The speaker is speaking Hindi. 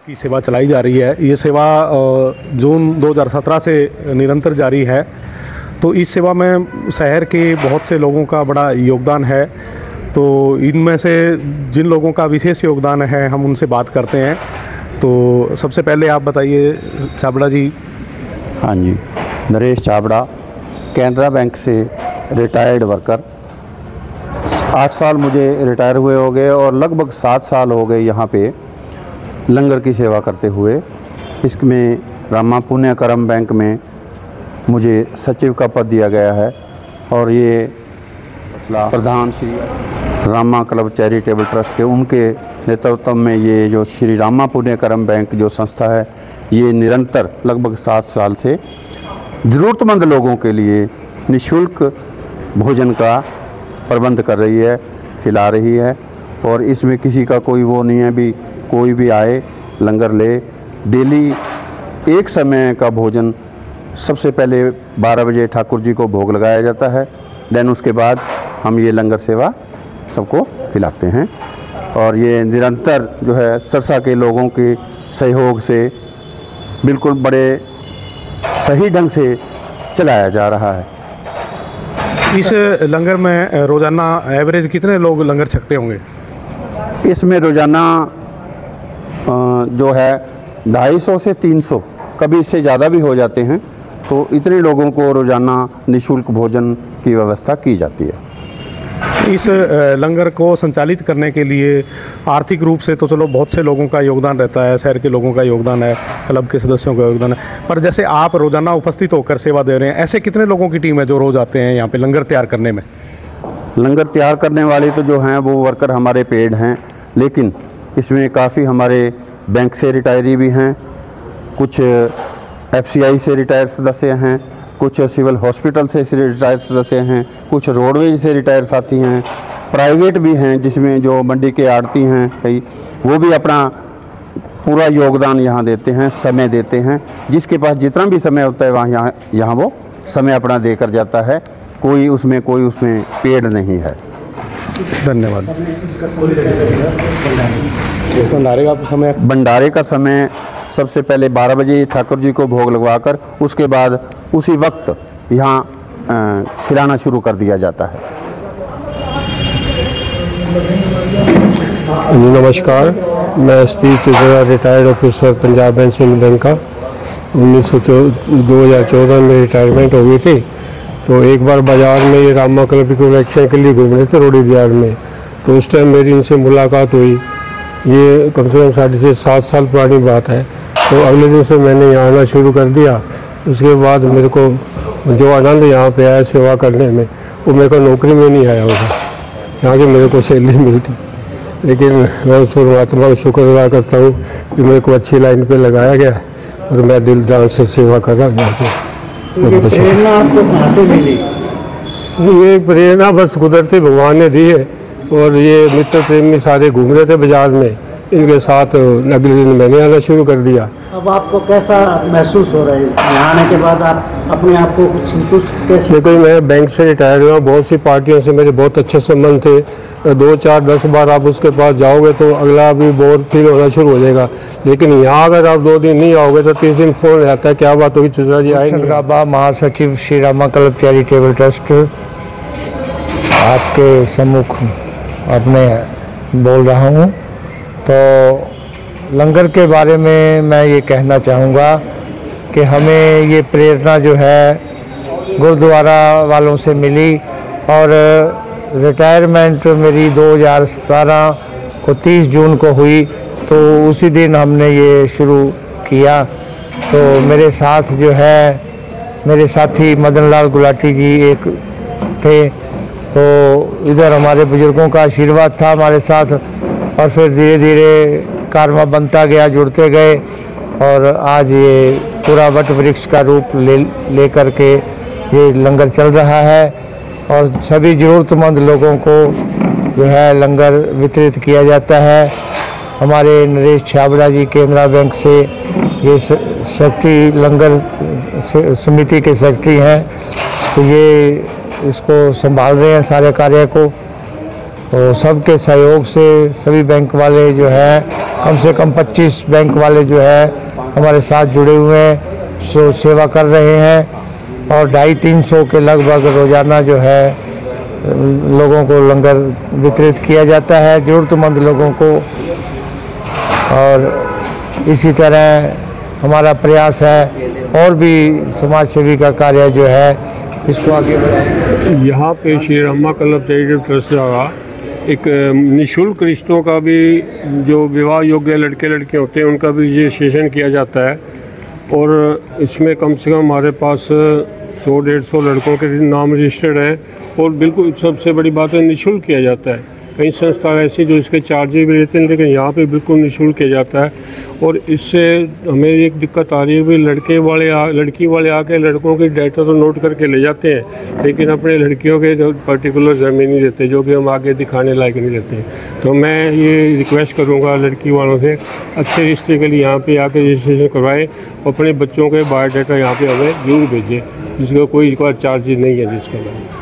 की सेवा चलाई जा रही है। ये सेवा जून 2017 से निरंतर जारी है। तो इस सेवा में शहर के बहुत से लोगों का बड़ा योगदान है। तो इनमें से जिन लोगों का विशेष योगदान है हम उनसे बात करते हैं। तो सबसे पहले आप बताइए छाबड़ा जी। हाँ जी, नरेश छाबड़ा, कैनरा बैंक से रिटायर्ड वर्कर। 8 साल मुझे रिटायर हुए हो गए और लगभग 7 साल हो गए यहाँ पे लंगर की सेवा करते हुए। इसमें रामा पुण्यकर्म बैंक में मुझे सचिव का पद दिया गया है और ये प्रधान Shri Rama club charitable trust के उनके नेतृत्व में ये जो श्री रामा पुण्यकर्म बैंक जो संस्था है ये निरंतर लगभग 7 साल से ज़रूरतमंद लोगों के लिए निःशुल्क भोजन का प्रबंध कर रही है, खिला रही है। और इसमें किसी का कोई वो नहीं है भी कोई भी आए लंगर ले। डेली एक समय का भोजन सबसे पहले 12 बजे ठाकुर जी को भोग लगाया जाता है। देन उसके बाद हम ये लंगर सेवा सबको खिलाते हैं और ये निरंतर जो है सरसा के लोगों के सहयोग से बिल्कुल बड़े सही ढंग से चलाया जा रहा है। इस लंगर में रोज़ाना एवरेज कितने लोग लंगर छकते होंगे? इसमें रोज़ाना जो है 250 से 300, कभी इससे ज़्यादा भी हो जाते हैं। तो इतने लोगों को रोज़ाना निःशुल्क भोजन की व्यवस्था की जाती है। इस लंगर को संचालित करने के लिए आर्थिक रूप से तो चलो बहुत से लोगों का योगदान रहता है, शहर के लोगों का योगदान है, क्लब के सदस्यों का योगदान है। पर जैसे आप रोज़ाना उपस्थित होकर सेवा दे रहे हैं, ऐसे कितने लोगों की टीम है जो रोज़ आते हैं यहाँ पे लंगर तैयार करने में? लंगर तैयार करने वाले तो जो हैं वो वर्कर हमारे पेड हैं, लेकिन इसमें काफ़ी हमारे बैंक से रिटायरी भी हैं, कुछ FCI से रिटायर्ड सदस्य हैं, कुछ सिविल हॉस्पिटल से रिटायर्ड सदस्य हैं, कुछ रोडवेज से रिटायर्ड साथी हैं, प्राइवेट भी हैं जिसमें जो मंडी के आड़ती हैं कई, वो भी अपना पूरा योगदान यहाँ देते हैं, समय देते हैं। जिसके पास जितना भी समय होता है वहाँ यहाँ वो समय अपना देकर जाता है। कोई उसमें पेड़ नहीं है। धन्यवाद। भंडारे का समय सबसे पहले 12 बजे ठाकुर जी को भोग लगवाकर उसके बाद उसी वक्त यहाँ खिलाना शुरू कर दिया जाता है। नमस्कार, मैं स्टीव चिजरा, retired officer Punjab and Sindh bank का। 2014 में रिटायरमेंट हो गई थी। तो एक बार बाज़ार में ये रामा क्लब के इलेक्शन के लिए घूम रहे थे रोडी बाजार में। तो उस टाइम मेरी इनसे मुलाकात हुई। ये कम से कम 7.5 साल पुरानी बात है। तो अगले दिन से मैंने यहाँ आना शुरू कर दिया। उसके बाद मेरे को जो आनंद यहाँ पे आया सेवा करने में, वो मेरे को नौकरी में नहीं आया होगा। यहाँ की मेरे को सैलरी मिलती, लेकिन मैं उस परमात्मा का शुक्र अदा करता हूँ कि मेरे को अच्छी लाइन पे लगाया गया और मैं दिल जान से सेवा कर रहा हूँ यहाँ पे। प्रेरणा आपको कहाँ से मिली? ये प्रेरणा बस कुदरती भगवान ने दी है। और ये मित्र प्रेमी सारे घूम रहे थे बाजार में, इनके साथ अगले दिन मैंने आना शुरू कर दिया। अब आपको कैसा महसूस हो रहा है यहाँ आने के बाद? आप अपने आप को कुछ संतुष्ट कैसे? देखो, मैं बैंक से रिटायर हुआ, बहुत सी पार्टियों से मेरे बहुत अच्छे संबंध थे। 2, 4, 10 बार आप उसके पास जाओगे तो अगला भी बोर फील होना शुरू हो जाएगा। लेकिन यहाँ अगर आप 2 दिन नहीं आओगे तो 30 दिन फोन रहता है, क्या बात होगी चिजरा जी आए? महासचिव Shri Rama club charitable trust आपके सम्मुख अपने बोल रहा हूँ। तो लंगर के बारे में मैं ये कहना चाहूँगा कि हमें ये प्रेरणा जो है गुरुद्वारा वालों से मिली और रिटायरमेंट मेरी 2017 को 30 जून को हुई। तो उसी दिन हमने ये शुरू किया। तो मेरे साथ जो है मेरे साथी मदन लाल गुलाटी जी एक थे। तो इधर हमारे बुजुर्गों का आशीर्वाद था हमारे साथ और फिर धीरे धीरे कारवा बनता गया, जुड़ते गए और आज ये पूरा वट वृक्ष का रूप ले करके ये लंगर चल रहा है और सभी ज़रूरतमंद लोगों को जो है लंगर वितरित किया जाता है। हमारे नरेश छाबड़ा जी केनरा बैंक से ये सेक्रेटरी लंगर समिति के सेक्रेटरी हैं। तो ये इसको संभाल रहे हैं सारे कार्य को तो सबके सहयोग से सभी बैंक वाले जो है कम से कम 25 बैंक वाले जो है हमारे साथ जुड़े हुए हैं, सेवा कर रहे हैं और 250-300 के लगभग रोज़ाना जो है लोगों को लंगर वितरित किया जाता है, ज़रूरतमंद लोगों को। और इसी तरह हमारा प्रयास है और भी समाज सेवी का कार्य जो है इसको आगे बढ़ाएं। यहाँ पे Shri Rama club charitable trust द्वारा एक निःशुल्क रिश्तों का भी, जो विवाह योग्य लड़के लड़कियाँ होते हैं उनका भी रजिस्ट्रेशन किया जाता है और इसमें कम से कम हमारे पास 100-150 लड़कों के नाम रजिस्टर्ड हैं और बिल्कुल सबसे बड़ी बात है निःशुल्क किया जाता है। कई संस्था ऐसी जो इसके चार्जेस भी लेते हैं, लेकिन यहाँ पे बिल्कुल निःशुल्क किया जाता है। और इससे हमें एक दिक्कत आ रही है कि लड़की वाले आके लड़कों की डाटा तो नोट करके ले जाते हैं, लेकिन अपने लड़कियों के जो पर्टिकुलर ज़मीन नहीं देते, जो कि हम आगे दिखाने लायक नहीं देते। तो मैं ये रिक्वेस्ट करूँगा लड़की वालों से अच्छे रिश्ते के लिए यहाँ पे आके रजिस्ट्रेशन करवाएँ, अपने बच्चों के बायोडाटा यहाँ पे हमें जरूर भेजें, जिसका कोई चार्जेज नहीं है जिसका।